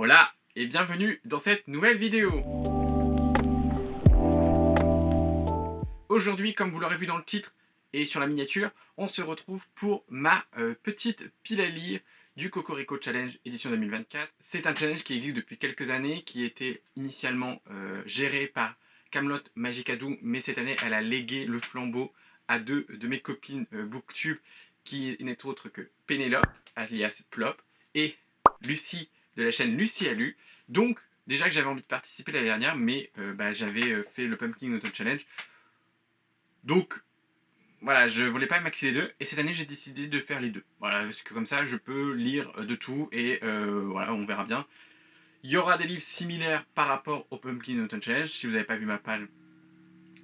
Hola et bienvenue dans cette nouvelle vidéo. Aujourd'hui, comme vous l'aurez vu dans le titre et sur la miniature, on se retrouve pour ma petite pile à lire du Cocorico Challenge édition 2024. C'est un challenge qui existe depuis quelques années, qui était initialement géré par Camelot Magicadou, mais cette année elle a légué le flambeau à deux de mes copines Booktube, qui n'est autre que Pénélope, alias Plop, et Lucie de la chaîne Lucie Alu. Donc déjà que j'avais envie de participer l'année dernière, mais j'avais fait le Pumpkin Auto Challenge. Donc voilà, je voulais pas maxer les deux, et cette année j'ai décidé de faire les deux. Voilà, parce que comme ça je peux lire de tout, et voilà, on verra bien. Il y aura des livres similaires par rapport au Pumpkin Autumn Challenge. Si vous n'avez pas vu ma page,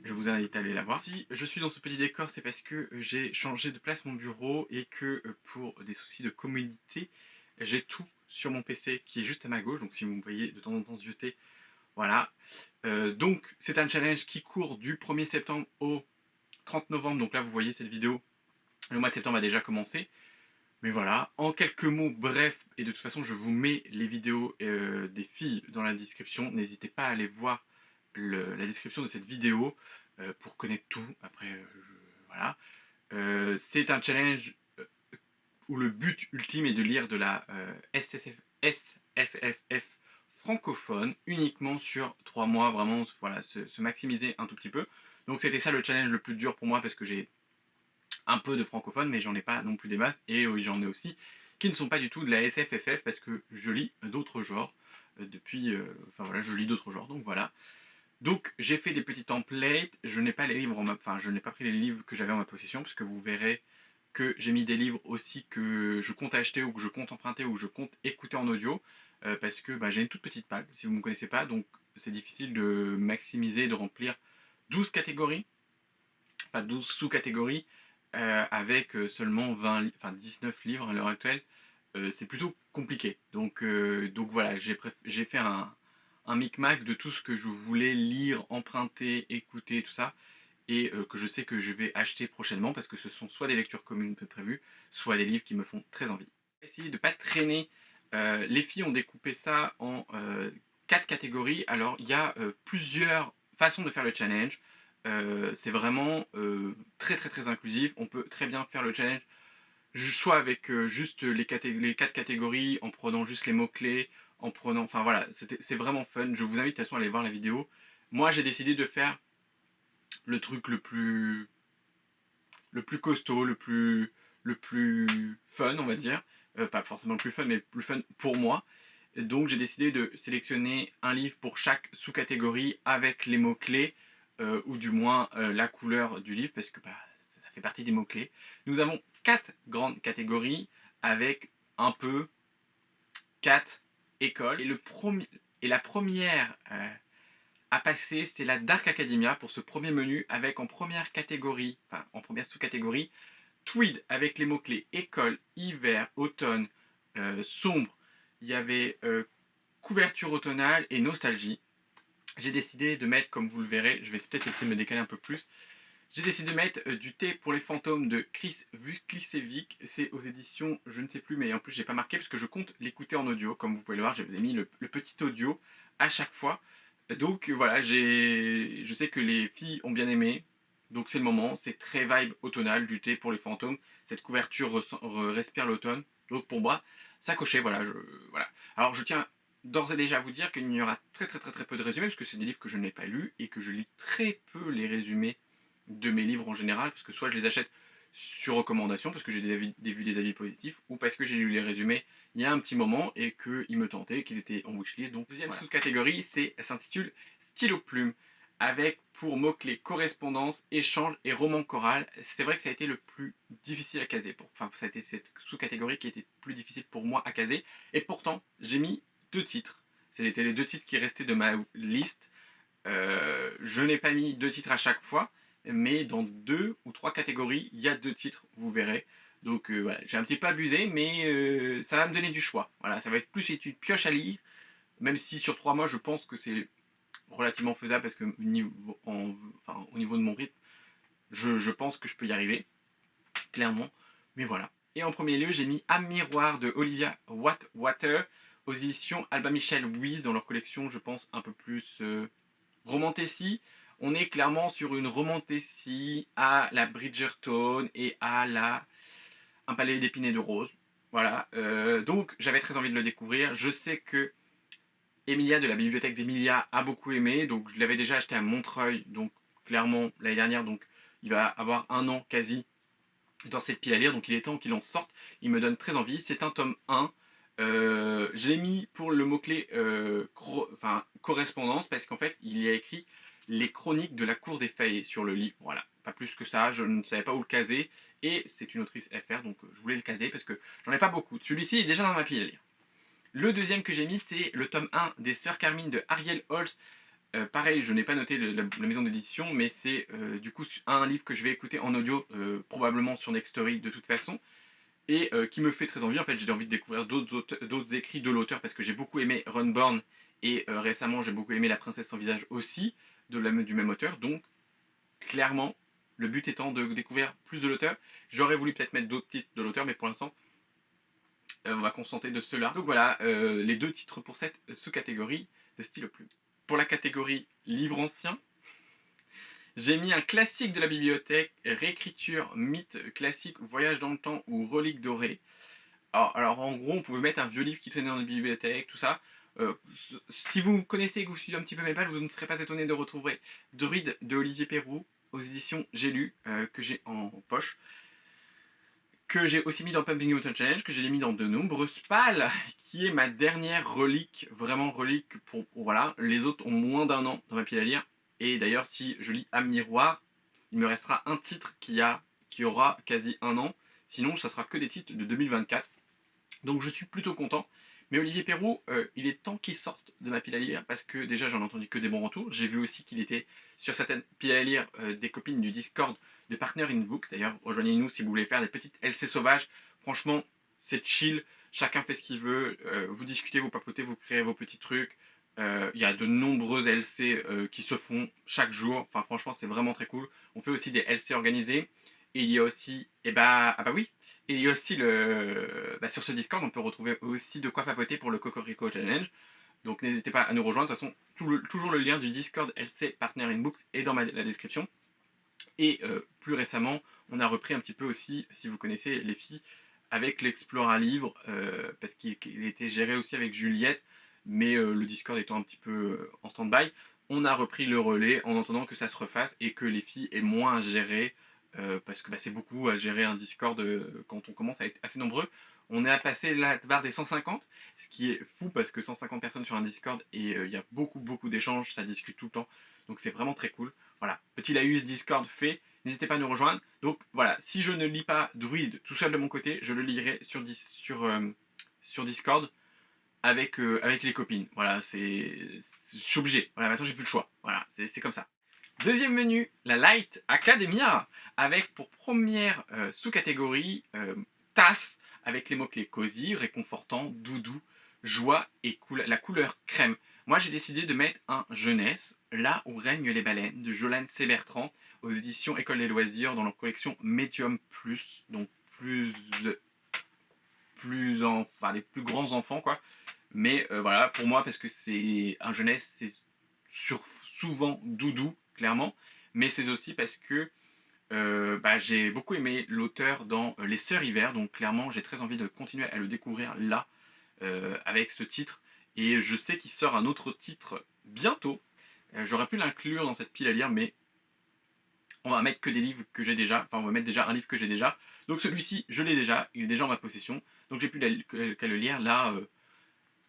je vous invite à aller la voir. Si je suis dans ce petit décor, c'est parce que j'ai changé de place mon bureau, et que pour des soucis de commodité, j'ai tout sur mon PC qui est juste à ma gauche. Donc si vous me voyez de temps en temps zioter, voilà. Donc c'est un challenge qui court du 1er septembre au 30 novembre, donc là vous voyez cette vidéo, le mois de septembre a déjà commencé. Mais voilà, en quelques mots bref, et de toute façon je vous mets les vidéos des filles dans la description, n'hésitez pas à aller voir la description de cette vidéo pour connaître tout. Après, voilà. C'est un challenge où le but ultime est de lire de la SFFF francophone uniquement sur 3 mois, vraiment voilà, se maximiser un tout petit peu. Donc c'était ça le challenge le plus dur pour moi, parce que j'ai un peu de francophone, mais j'en ai pas non plus des masses, et j'en ai aussi qui ne sont pas du tout de la SFFF, parce que je lis d'autres genres depuis, enfin voilà, je lis d'autres genres, donc voilà. Donc j'ai fait des petits templates, je n'ai pas les livres enfin je n'ai pas pris les livres que j'avais en ma possession, parce que vous verrez que j'ai mis des livres aussi que je compte acheter, ou que je compte emprunter, ou que je compte écouter en audio, parce que j'ai une toute petite page, si vous ne me connaissez pas, donc c'est difficile de maximiser, de remplir 12 catégories, pas 12 sous-catégories, avec seulement 19 livres à l'heure actuelle. C'est plutôt compliqué. Donc voilà, j'ai fait un micmac de tout ce que je voulais lire, emprunter, écouter, tout ça, et que je sais que je vais acheter prochainement, parce que ce sont soit des lectures communes prévues, soit des livres qui me font très envie. Essayer de ne pas traîner. Les filles ont découpé ça en 4 catégories. Alors il y a plusieurs façons de faire le challenge. C'est vraiment très très très inclusif. On peut très bien faire le challenge soit avec juste les 4 catégories, en prenant juste les mots-clés, en prenant... Enfin voilà, c'est vraiment fun. Je vous invite de toute façon à aller voir la vidéo. Moi j'ai décidé de faire le truc le plus costaud, le plus fun, on va dire. Pas forcément le plus fun, mais le plus fun pour moi. Donc j'ai décidé de sélectionner un livre pour chaque sous-catégorie, avec les mots-clés, ou du moins la couleur du livre, parce que ça fait partie des mots-clés. Nous avons 4 grandes catégories, avec un peu 4 écoles. Et la première à passer, c'est la Dark Academia pour ce premier menu, avec en première catégorie, enfin en première sous-catégorie, Tweed, avec les mots-clés école, hiver, automne, sombre. Il y avait couverture automnale et nostalgie. J'ai décidé de mettre, comme vous le verrez, je vais peut-être essayer de me décaler un peu plus, j'ai décidé de mettre du thé pour les fantômes de Chris Vuklicevic. C'est aux éditions, je ne sais plus, mais en plus j'ai pas marqué parce que je compte l'écouter en audio. Comme vous pouvez le voir, je vous ai mis le petit audio à chaque fois. Donc voilà, je sais que les filles ont bien aimé. Donc c'est le moment, c'est très vibe automnal, du thé pour les fantômes. Cette couverture respire l'automne. Donc pour moi, ça cochait, voilà, voilà. Alors je tiens d'ores et déjà à vous dire qu'il y aura très très très très peu de résumés, parce que c'est des livres que je n'ai pas lus, et que je lis très peu les résumés de mes livres en général, parce que soit je les achète sur recommandation, parce que j'ai vu des avis positifs, ou parce que j'ai lu les résumés il y a un petit moment et qu'ils me tentaient, qu'ils étaient en wishlist. Donc deuxième voilà, sous-catégorie, s'intitule Stylo Plume, avec pour mots-clés correspondance, échange et roman choral. C'est vrai que ça a été le plus difficile à caser. Enfin, ça a été cette sous-catégorie qui était plus difficile pour moi à caser. Et pourtant, j'ai mis 2 titres. C'était les 2 titres qui restaient de ma liste. Je n'ai pas mis 2 titres à chaque fois, mais dans 2 ou 3 catégories, il y a 2 titres, vous verrez. Donc voilà, j'ai un petit peu abusé, mais ça va me donner du choix. Voilà, ça va être plus une pioche à lire, même si sur 3 mois, je pense que c'est relativement faisable, parce que au niveau de mon rythme, je pense que je peux y arriver, clairement. Mais voilà. Et en premier lieu, j'ai mis À miroir de Olivia Water, aux éditions Albin Michel Wyss, dans leur collection, je pense, un peu plus romantécie. On est clairement sur une romantécie à la Bridgerton et à la Un palais d'épines et de roses. Voilà, donc j'avais très envie de le découvrir. Je sais que Emilia de la bibliothèque d'Emilia a beaucoup aimé, donc je l'avais déjà acheté à Montreuil, donc clairement l'année dernière, donc il va avoir un an quasi dans cette pile à lire, donc il est temps qu'il en sorte. Il me donne très envie. C'est un tome 1. Je l'ai mis pour le mot-clé correspondance, parce qu'en fait, il y a écrit les chroniques de la cour des faits sur le livre. Voilà, pas plus que ça. Je ne savais pas où le caser. Et c'est une autrice FR, donc je voulais le caser parce que j'en ai pas beaucoup. Celui-ci est déjà dans ma pile à lire. Le deuxième que j'ai mis, c'est le tome 1 des Sœurs Carmine de Ariel Holtz. Pareil, je n'ai pas noté la maison d'édition, mais c'est du coup un livre que je vais écouter en audio, probablement sur Nextory de toute façon, et qui me fait très envie. En fait, j'ai envie de découvrir d'autres écrits de l'auteur parce que j'ai beaucoup aimé Runborn, et récemment j'ai beaucoup aimé La Princesse sans visage aussi, du même auteur. Donc, clairement, le but étant de découvrir plus de l'auteur. J'aurais voulu peut-être mettre d'autres titres de l'auteur, mais pour l'instant, on va concentrer de ceux-là. Donc voilà, les deux titres pour cette sous-catégorie de Stylo Plume. Pour la catégorie livre ancien, j'ai mis un classique de la bibliothèque, réécriture, mythe classique, voyage dans le temps ou relique dorée. Alors, en gros, on pouvait mettre un vieux livre qui traînait dans une bibliothèque, tout ça. Si vous connaissez et que vous suivez un petit peu mes pages, vous ne serez pas étonné de retrouver Druide de Olivier Perroux aux éditions J'ai lu, que j'ai en poche, que j'ai aussi mis dans Pumping Mountain Challenge, que j'ai mis dans de nombreuses pales, qui est ma dernière relique, vraiment relique voilà. Les autres ont moins d'un an dans ma pile à lire. Et d'ailleurs, si je lis à miroir, il me restera un titre qui aura quasi un an. Sinon, ça sera que des titres de 2024. Donc je suis plutôt content. Mais Olivier Perroux, il est temps qu'il sorte de ma pile à lire parce que déjà j'en ai entendu que des bons retours. J'ai vu aussi qu'il était sur certaines piles à lire des copines du Discord de Partner in Book. D'ailleurs, rejoignez-nous si vous voulez faire des petites LC sauvages. Franchement, c'est chill. Chacun fait ce qu'il veut. Vous discutez, vous papotez, vous créez vos petits trucs. Il y a de nombreuses LC qui se font chaque jour. Enfin, franchement, c'est vraiment très cool. On fait aussi des LC organisés. Et il y a aussi, ah bah oui, et il y a aussi sur ce Discord, on peut retrouver aussi de quoi papoter pour le Cocorico Challenge. Donc n'hésitez pas à nous rejoindre. De toute façon, toujours le lien du Discord LC Partner in Books est dans la description. Et plus récemment, on a repris un petit peu aussi, si vous connaissez les filles, avec l'Explora Livre, parce qu'il était géré aussi avec Juliette, mais le Discord étant un petit peu en stand-by, on a repris le relais en attendant que ça se refasse et que les filles aient moins à gérer, parce que c'est beaucoup à gérer un Discord quand on commence à être assez nombreux. On est à passer la barre des 150, ce qui est fou parce que 150 personnes sur un Discord et il y a beaucoup d'échanges, ça discute tout le temps, donc c'est vraiment très cool. Voilà, petit laïus Discord fait, n'hésitez pas à nous rejoindre. Donc voilà, si je ne lis pas Druide tout seul de mon côté, je le lirai sur Discord avec les copines. Voilà, je suis obligé. Voilà, maintenant j'ai plus le choix. Voilà, c'est comme ça. Deuxième menu, la Light Academia, avec pour première sous-catégorie tasse, avec les mots-clés cosy, réconfortant, doudou, joie et la couleur crème. Moi j'ai décidé de mettre un jeunesse, là où règnent les baleines, de Jolane C. Bertrand, aux éditions École des loisirs, dans leur collection Medium Plus, donc enfin les plus grands enfants quoi. Mais voilà, pour moi, parce que c'est un jeunesse, c'est souvent doudou, clairement, mais c'est aussi parce que j'ai beaucoup aimé l'auteur dans Les Sœurs Hiver, donc clairement j'ai très envie de continuer à le découvrir là, avec ce titre, et je sais qu'il sort un autre titre bientôt. J'aurais pu l'inclure dans cette pile à lire, mais on va mettre que des livres que j'ai déjà, enfin on va mettre déjà un livre que j'ai déjà, donc celui-ci je l'ai déjà, il est déjà en ma possession, donc j'ai plus qu'à le lire là,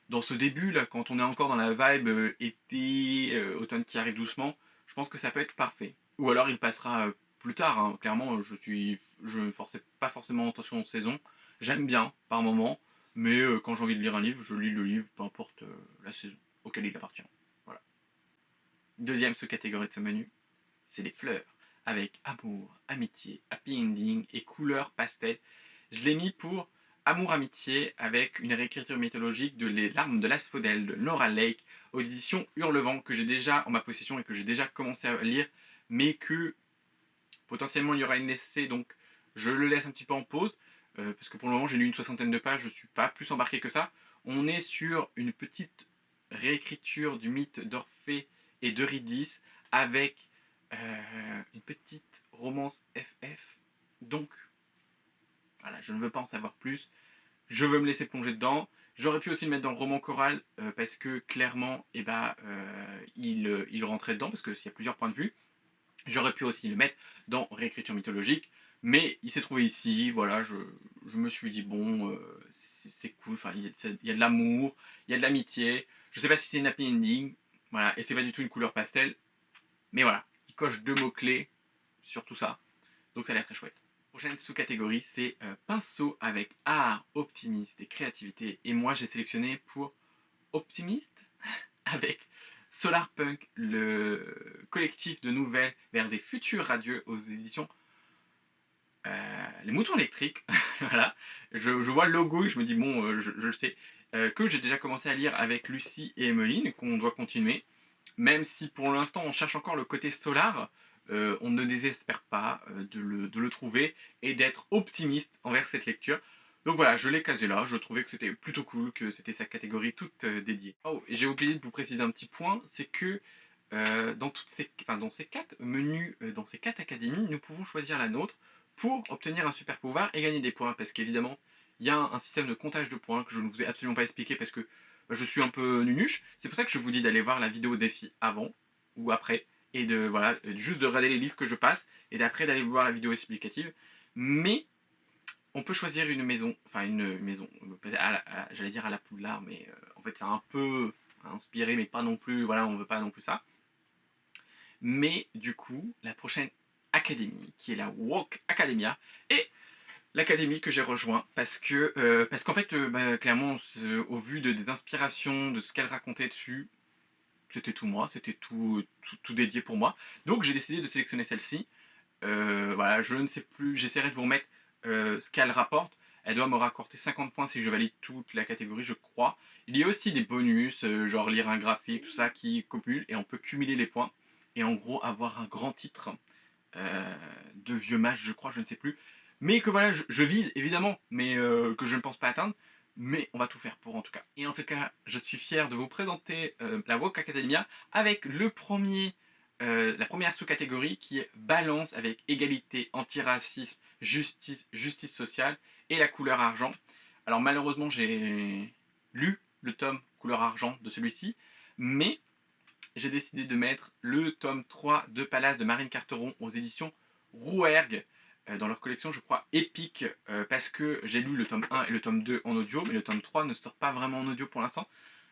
dans ce début là, quand on est encore dans la vibe été, automne qui arrive doucement, je pense que ça peut être parfait. Ou alors il passera plus tard, hein. Clairement, je ne forçais pas forcément attention aux saisons. J'aime bien par moment, mais quand j'ai envie de lire un livre, je lis le livre, peu importe la saison auquel il appartient. Voilà. Deuxième sous-catégorie de ce menu, c'est les fleurs, avec amour, amitié, happy ending et couleurs pastel. Je l'ai mis pour Amour Amitié avec une réécriture mythologique de Les larmes de l'asphodèle de Nora Lake aux éditions Hurlevent que j'ai déjà en ma possession et que j'ai déjà commencé à lire, mais que potentiellement il y aura une essai, donc je le laisse un petit peu en pause parce que pour le moment j'ai lu une soixantaine de pages, je ne suis pas plus embarqué que ça. On est sur une petite réécriture du mythe d'Orphée et d'Eurydice avec une petite romance FF. Donc, voilà, je ne veux pas en savoir plus. Je veux me laisser plonger dedans. J'aurais pu aussi le mettre dans le roman choral parce que clairement, il rentrait dedans parce qu'il y a plusieurs points de vue. J'aurais pu aussi le mettre dans réécriture mythologique, mais il s'est trouvé ici. Voilà, je me suis dit bon, c'est cool. Enfin, il y a de l'amour, il y a de l'amitié. Je sais pas si c'est une happy ending, voilà, et c'est pas du tout une couleur pastel, mais voilà, il coche 2 mots-clés sur tout ça, donc ça a l'air très chouette. Prochaine sous-catégorie, c'est pinceau avec art, optimiste et créativité. Et moi, j'ai sélectionné pour optimiste avec Solarpunk, le collectif de nouvelles vers des futurs radieux aux éditions Les Moutons Électriques. Voilà, je vois le logo et je me dis, bon, je le sais, que j'ai déjà commencé à lire avec Lucie et Emeline, qu'on doit continuer. Même si pour l'instant on cherche encore le côté solar, on ne désespère pas de le trouver et d'être optimiste envers cette lecture. Donc voilà, je l'ai casé là, je trouvais que c'était plutôt cool, que c'était sa catégorie toute dédiée. Oh, et j'ai oublié de vous préciser un petit point, c'est que dans ces 4 menus, dans ces 4 académies, nous pouvons choisir la nôtre pour obtenir un super pouvoir et gagner des points. Parce qu'évidemment, il y a un système de comptage de points que je ne vous ai absolument pas expliqué parce que je suis un peu nunuche. C'est pour ça que je vous dis d'aller voir la vidéo défi avant ou après et de voilà, juste de regarder les livres que je passe et d'après d'aller voir la vidéo explicative. Mais on peut choisir une maison, enfin une maison, j'allais dire à la Poudlard, mais en fait c'est un peu inspiré, mais pas non plus, voilà, on veut pas non plus ça. Mais du coup, la prochaine académie, qui est la Walk Academia, est l'académie que j'ai rejoint parce qu'en fait, clairement, au vu des inspirations, de ce qu'elle racontait dessus, c'était tout moi, c'était tout dédié pour moi. Donc j'ai décidé de sélectionner celle-ci. Voilà, je ne sais plus, j'essaierai de vous remettre ce qu'elle rapporte. Elle doit me raccorder 50 points si je valide toute la catégorie, je crois. Il y a aussi des bonus, genre lire un graphique, tout ça, qui cumulent et on peut cumuler les points. Et en gros, avoir un grand titre de vieux match, je crois, je ne sais plus. Mais que voilà, je vise évidemment, mais que je ne pense pas atteindre. Mais on va tout faire pour en tout cas. Et en tout cas, je suis fier de vous présenter la Woke Academia avec la première sous-catégorie qui est balance avec égalité, antiracisme, justice sociale et la couleur argent. Alors malheureusement, j'ai lu le tome couleur argent de celui-ci, mais j'ai décidé de mettre le tome 3 de Palace de Marine Carteron aux éditions Rouergue, dans leur collection, je crois, épique, parce que j'ai lu le tome 1 et le tome 2 en audio, mais le tome 3 ne sort pas vraiment en audio pour l'instant.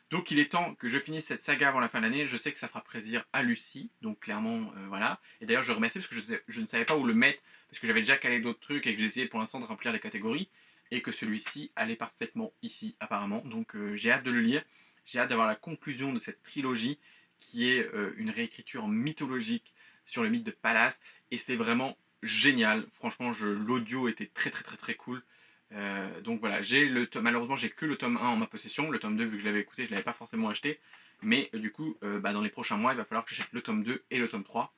Donc il est temps que je finisse cette saga avant la fin de l'année. Je sais que ça fera plaisir à Lucie, donc clairement, voilà. Et d'ailleurs, je remercie parce que je ne savais pas où le mettre, parce que j'avais déjà calé d'autres trucs et que j'essayais pour l'instant de remplir les catégories, et que celui-ci allait parfaitement ici, apparemment. Donc j'ai hâte de le lire. J'ai hâte d'avoir la conclusion de cette trilogie, qui est une réécriture mythologique sur le mythe de Pallas, et c'est vraiment génial. Franchement, l'audio était très très très très cool. Donc voilà, malheureusement j'ai que le tome 1 en ma possession, le tome 2 vu que je l'avais écouté, je ne l'avais pas forcément acheté, mais du coup dans les prochains mois il va falloir que j'achète le tome 2 et le tome 3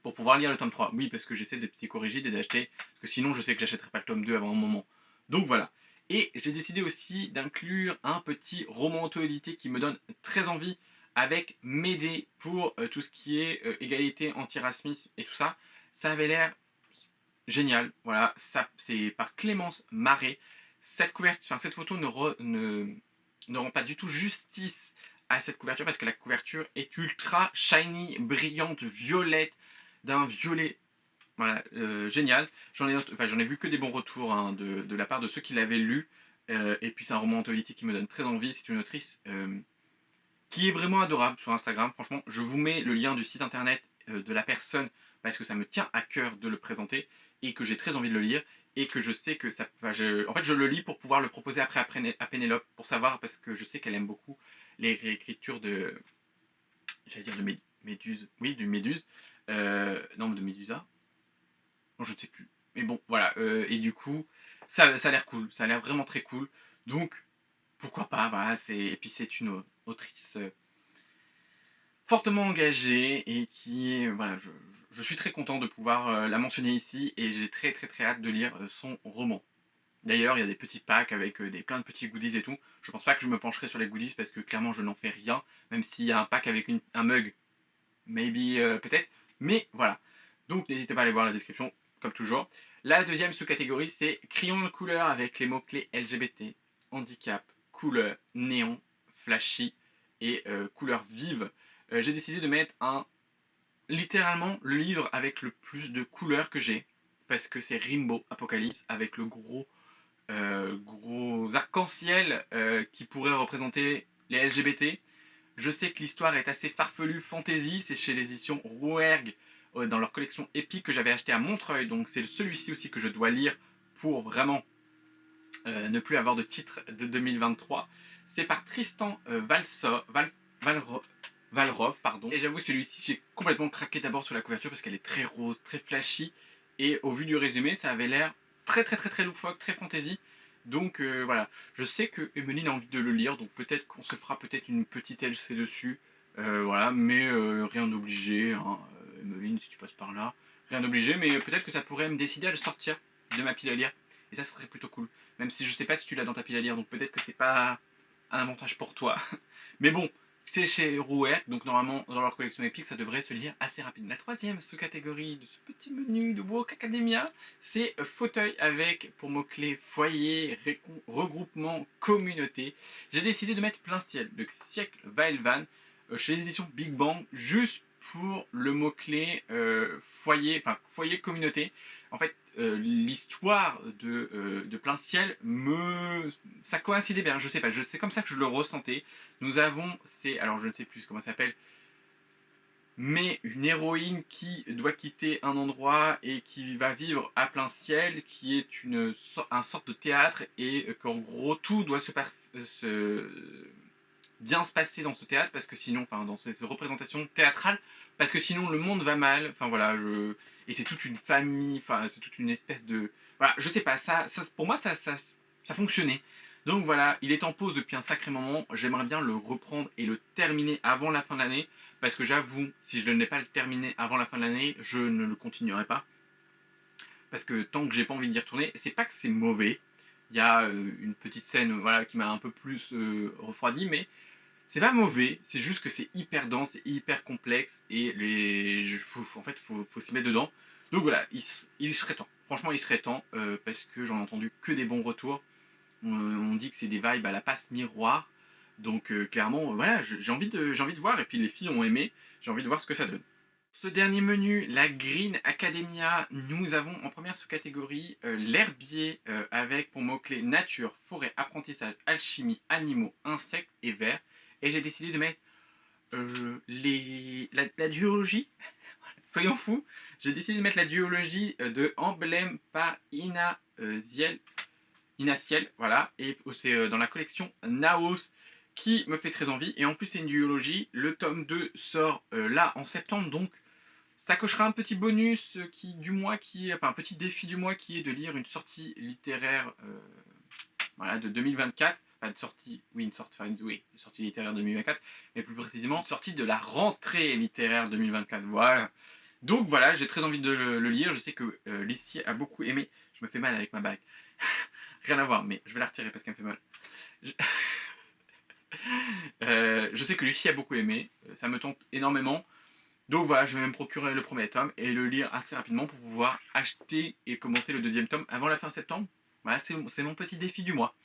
pour pouvoir lire le tome 3. Oui, parce que j'essaie de psychorigide et d'acheter, parce que sinon je sais que j'achèterai pas le tome 2 avant un moment. Donc voilà. Et j'ai décidé aussi d'inclure un petit roman auto-édité qui me donne très envie avec m'aider pour tout ce qui est égalité, antiracisme et tout ça. Ça avait l'air génial. Voilà, ça c'est par Clémence Marais. Cette photo ne rend pas du tout justice à cette couverture parce que la couverture est ultra shiny, brillante, violette, d'un violet. Voilà, génial. J'en ai vu que des bons retours hein, de la part de ceux qui l'avaient lu. Et puis c'est un roman politique qui me donne très envie. C'est une autrice qui est vraiment adorable sur Instagram. Franchement, je vous mets le lien du site internet de la personne parce que ça me tient à cœur de le présenter et que j'ai très envie de le lire et que je sais que ça. En fait, je le lis pour pouvoir le proposer après à Pénélope pour savoir parce que je sais qu'elle aime beaucoup les réécritures de. J'allais dire de Méduse. Oui, du Méduse. Non, de Médusa. Non, je ne sais plus. Mais bon, voilà. Et du coup, ça a l'air cool. Ça a l'air vraiment très cool. Donc, pourquoi pas. Voilà, et puis, c'est une autrice fortement engagée et qui voilà, je suis très content de pouvoir la mentionner ici et j'ai très très très hâte de lire son roman. D'ailleurs, il y a des petits packs avec plein de petits goodies et tout. Je pense pas que je me pencherai sur les goodies parce que clairement je n'en fais rien, même s'il y a un pack avec un mug, maybe peut-être. Mais voilà. Donc n'hésitez pas à aller voir la description, comme toujours. La deuxième sous-catégorie, c'est crayon de couleur avec les mots-clés LGBT, handicap, couleur, néon, flashy et couleur vive. J'ai décidé de mettre littéralement le livre avec le plus de couleurs que j'ai, parce que c'est Rimbo Apocalypse avec le gros arc-en-ciel qui pourrait représenter les LGBT. Je sais que l'histoire est assez farfelue fantasy, c'est chez les éditions Rouergue dans leur collection épique que j'avais acheté à Montreuil, donc c'est celui-ci aussi que je dois lire pour vraiment ne plus avoir de titre de 2023. C'est par Tristan Valrov, pardon. Et j'avoue, celui-ci, j'ai complètement craqué d'abord sur la couverture parce qu'elle est très rose, très flashy. Et au vu du résumé, ça avait l'air très loufoque, très fantasy. Donc voilà, je sais que Emeline a envie de le lire, donc peut-être qu'on se fera peut-être une petite LC dessus. Voilà, mais rien d'obligé, hein. Emeline, si tu passes par là, rien d'obligé, mais peut-être que ça pourrait me décider à le sortir de ma pile à lire. Et ça serait plutôt cool. Même si je sais pas si tu l'as dans ta pile à lire, donc peut-être que c'est pas un avantage pour toi. Mais bon, c'est chez Rouergue, donc normalement dans leur collection épique, ça devrait se lire assez rapidement. La troisième sous-catégorie de ce petit menu de Woke Academia, c'est fauteuil avec pour mots-clés foyer, regroupement, communauté. J'ai décidé de mettre plein ciel de siècle Vailvan chez les éditions Big Bang, juste pour le mot-clé foyer, enfin foyer communauté. En fait, l'histoire de plein ciel ça coïncidait bien, je sais pas, c'est comme ça que je le ressentais. Nous avons, alors je ne sais plus comment ça s'appelle, mais une héroïne qui doit quitter un endroit et qui va vivre à plein ciel, qui est un sorte de théâtre et qu'en gros tout doit bien se passer dans ce théâtre parce que sinon, enfin dans ces représentations théâtrales, parce que sinon le monde va mal. Enfin voilà, et c'est toute une famille, enfin c'est toute une espèce de, voilà, je sais pas, pour moi ça fonctionnait. Donc voilà, il est en pause depuis un sacré moment. J'aimerais bien le reprendre et le terminer avant la fin de l'année. Parce que j'avoue, si je ne l'ai pas terminé avant la fin de l'année, je ne le continuerai pas. Parce que tant que j'ai pas envie d'y retourner, c'est pas que c'est mauvais. Il y a une petite scène voilà, qui m'a un peu plus refroidi, mais c'est pas mauvais. C'est juste que c'est hyper dense, et hyper complexe et en fait, faut s'y mettre dedans. Donc voilà, il serait temps. Franchement, il serait temps parce que j'en ai entendu que des bons retours. On dit que c'est des vibes à la passe miroir. Donc clairement, voilà, j'ai envie de voir. Et puis les filles ont aimé. J'ai envie de voir ce que ça donne. Ce dernier menu, la Green Academia, nous avons en première sous-catégorie l'herbier avec pour mots-clés nature, forêt, apprentissage, alchimie, animaux, insectes et vers. Et j'ai décidé de mettre la duologie. Soyons fous, j'ai décidé de mettre la duologie de Emblème par Inaciel, voilà, et c'est dans la collection Naos qui me fait très envie. Et en plus, c'est une duologie. Le tome 2 sort là en septembre, donc ça cochera un petit bonus du mois enfin un petit défi du mois qui est de lire une sortie littéraire voilà, de 2024. Pas de sortie, oui, une sortie littéraire 2024, mais plus précisément, une sortie de la rentrée littéraire 2024. Voilà. Donc voilà, j'ai très envie de le lire. Je sais que Lucie a beaucoup aimé. Je me fais mal avec ma bague. Rien à voir, mais je vais la retirer parce qu'elle me fait mal. Je, je sais que Lucie a beaucoup aimé. Ça me tente énormément. Donc voilà, je vais me procurer le premier tome et le lire assez rapidement pour pouvoir acheter et commencer le deuxième tome avant la fin septembre. Voilà, c'est mon petit défi du mois.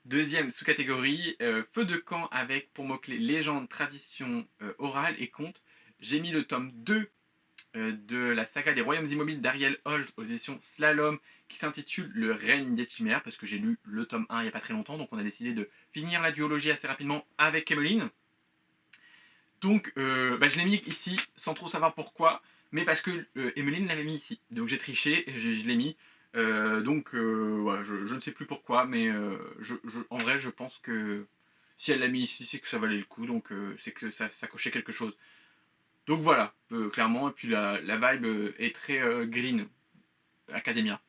Deuxième sous-catégorie, feu de camp avec pour mots-clés légende, tradition, orale et conte. J'ai mis le tome 2 de la saga des royaumes immobiles d'Ariel Holt aux éditions Slalom qui s'intitule Le règne des chimères parce que j'ai lu le tome 1 il n'y a pas très longtemps, donc on a décidé de finir la duologie assez rapidement avec Emmeline. Donc je l'ai mis ici sans trop savoir pourquoi, mais parce que Emmeline l'avait mis ici. Donc j'ai triché et je l'ai mis. Voilà, je ne sais plus pourquoi, mais en vrai je pense que si elle l'a mis ici, c'est que ça valait le coup, donc c'est que ça cochait quelque chose. Donc voilà, clairement, et puis la vibe est très green, Academia.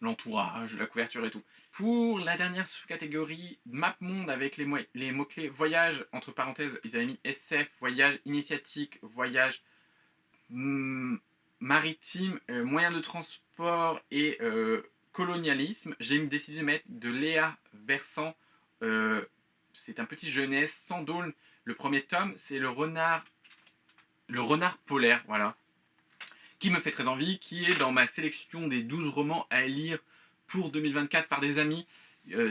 L'entourage, la couverture et tout. Pour la dernière sous-catégorie, Map Monde avec les mots-clés voyage, entre parenthèses, ils avaient mis SF, voyage initiatique, voyage maritime, moyen de transport et colonialisme, j'ai décidé de mettre de Léa Versant. C'est un petit jeunesse, Sandaul. Le premier tome, c'est le renard polaire, voilà, qui me fait très envie, qui est dans ma sélection des 12 romans à lire pour 2024 par des amis.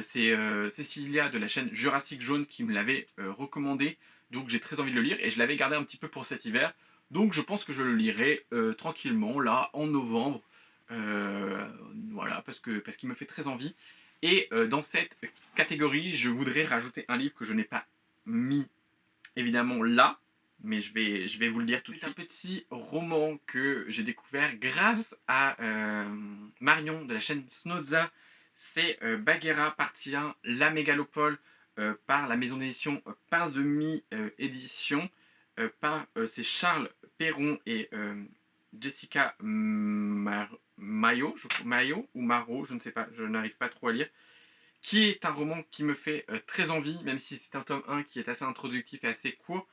C'est Cécilia de la chaîne Jurassic Jaune qui me l'avait recommandé, donc j'ai très envie de le lire et je l'avais gardé un petit peu pour cet hiver. Donc je pense que je le lirai tranquillement là en novembre, voilà, parce qu'il me fait très envie. Et dans cette catégorie, je voudrais rajouter un livre que je n'ai pas mis évidemment là, mais je vais vous le dire tout de suite. C'est un petit roman que j'ai découvert grâce à Marion de la chaîne Snozza. C'est Bagheera partie 1, La Mégalopole, par la maison d'édition Pain de Mie édition. C'est Charles Perron et Jessica Mayo, Mayo ou Maro, je ne sais pas, je n'arrive pas trop à lire, qui est un roman qui me fait très envie, même si c'est un tome 1 qui est assez introductif et assez court.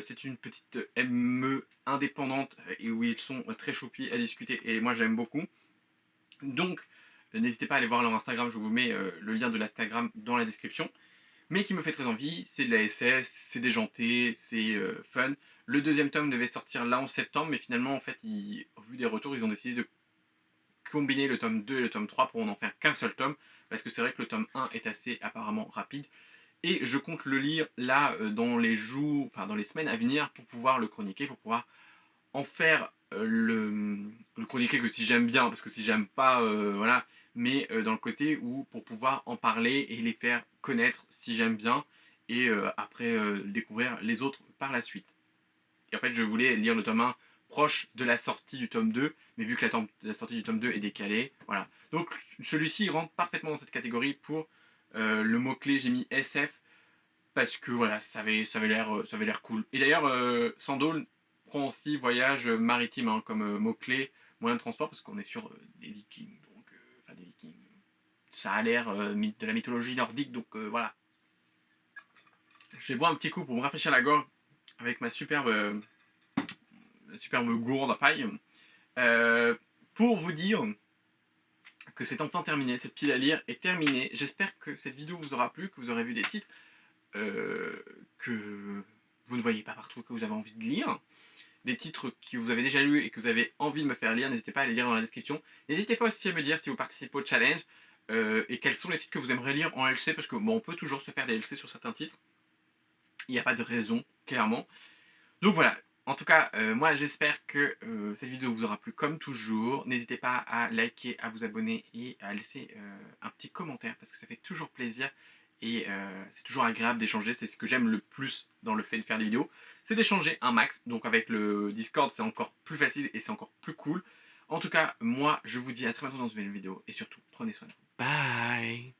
C'est une petite ME indépendante et où ils sont très choupis à discuter et moi j'aime beaucoup. Donc n'hésitez pas à aller voir leur Instagram, je vous mets le lien de l'Instagram dans la description. Mais qui me fait très envie, c'est de la SS, c'est déjanté, c'est fun. Le deuxième tome devait sortir là en septembre, mais finalement en fait, au vu des retours, ils ont décidé de combiner le tome 2 et le tome 3 pour en faire qu'un seul tome, parce que c'est vrai que le tome 1 est assez apparemment rapide. Et je compte le lire là dans les jours, enfin dans les semaines à venir pour pouvoir le chroniquer, pour pouvoir en faire le chroniquer que si j'aime bien, parce que si j'aime pas, voilà, mais dans le côté où pour pouvoir en parler et les faire connaître si j'aime bien, et après découvrir les autres par la suite. Et en fait, je voulais lire le tome 1 proche de la sortie du tome 2, mais vu que la sortie du tome 2 est décalée, voilà. Donc celui-ci rentre parfaitement dans cette catégorie pour le mot-clé, j'ai mis SF, parce que voilà, ça avait l'air cool. Et d'ailleurs, Sandaul prend aussi voyage maritime hein, comme mot-clé, moyen de transport, parce qu'on est sur des vikings, donc, enfin des vikings, ça a l'air de la mythologie nordique, donc voilà. Je vais boire un petit coup pour me rafraîchir la gorge avec ma superbe gourde à paille. Pour vous dire que c'est enfin terminé, cette pile à lire est terminée. J'espère que cette vidéo vous aura plu, que vous aurez vu des titres que vous ne voyez pas partout, que vous avez envie de lire. Des titres que vous avez déjà lus et que vous avez envie de me faire lire, n'hésitez pas à les lire dans la description. N'hésitez pas aussi à me dire si vous participez au challenge et quels sont les titres que vous aimeriez lire en LC, parce que bon, on peut toujours se faire des LC sur certains titres. Il n'y a pas de raison, clairement. Donc voilà, en tout cas, moi j'espère que cette vidéo vous aura plu comme toujours. N'hésitez pas à liker, à vous abonner et à laisser un petit commentaire parce que ça fait toujours plaisir et c'est toujours agréable d'échanger. C'est ce que j'aime le plus dans le fait de faire des vidéos, c'est d'échanger un max. Donc avec le Discord, c'est encore plus facile et c'est encore plus cool. En tout cas, moi je vous dis à très bientôt dans une nouvelle vidéo et surtout, prenez soin de vous. Bye.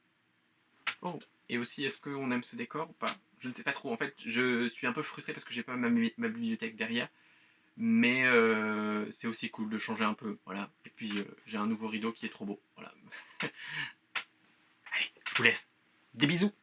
Oh, et aussi, est-ce qu'on aime ce décor ou pas? Je ne sais pas trop. En fait, je suis un peu frustré parce que j'ai pas ma bibliothèque derrière. Mais c'est aussi cool de changer un peu. Voilà. Et puis, j'ai un nouveau rideau qui est trop beau. Voilà. Allez, je vous laisse. Des bisous.